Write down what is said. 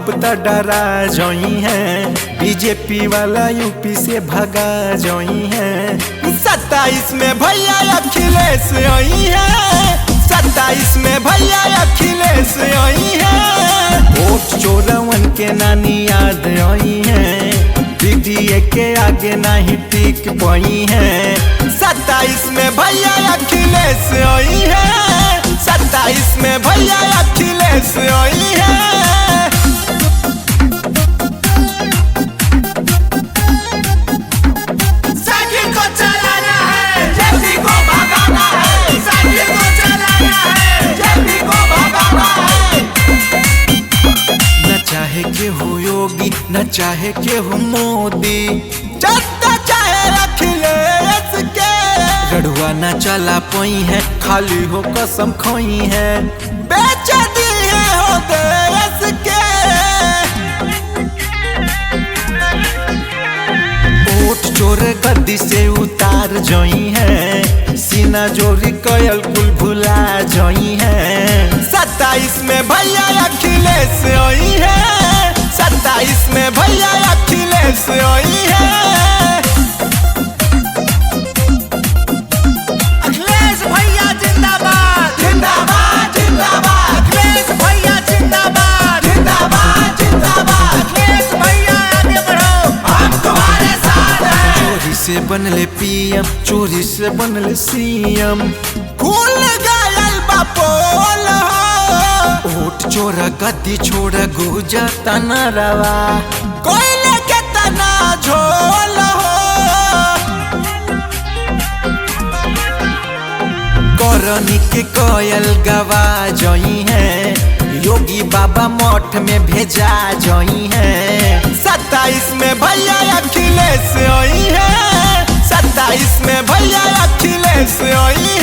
अब तो डरा जोई है, बीजेपी वाला यूपी से भगा जोई है। 27 में भैया अखिलेश आई है, 27 में भैया अखिलेश आई है। वोट चोरवन के नानी याद आई है, दीदी के आगे नहीं टिक पाई है। 27 में भैया अखिलेश आई है, 27 में भैया अखिलेश आई है। साइकिल को चलाना है, जेपी को भगाना है। साइकिल को चलाना है, जेपी को भगाना है। न चाहे के हो योगी, न चाहे के हो मोदी, जनता चाहे अखिलेश के। रड़ुआ न चला पाई है, खाली हो कसम खोई है, बेच दी है हो देश के। वोट चोर गद्दी से उतार जोई है, सीना जोरी कयल कुल भुला जोई है। 27 में भैया अखिलेश आई है, 27 में भैया अखिलेश आई है। अखिलेश भैया जिंदाबाद, जिंदाबाद जिंदाबाद, अखिलेश भैया जिंदाबाद, जिंदाबाद जिंदाबाद। अखिलेश भैया आगे बढ़ो, हम तुम्हारे साथ हैं। चोरी से बनले पीएम, चोरी से बनले सीएम, खुल गयल बापोल हो। वोट चोरा गद्दी छोड़ा गुजा तना रवा, कोयले के तना झोल हो। करनी के कोयल गवा जोई है, योगी बाबा मठ में भेजा जोई है। 27 में भैया अखिलेश आई है, 27 में भैया अखिलेश आई है।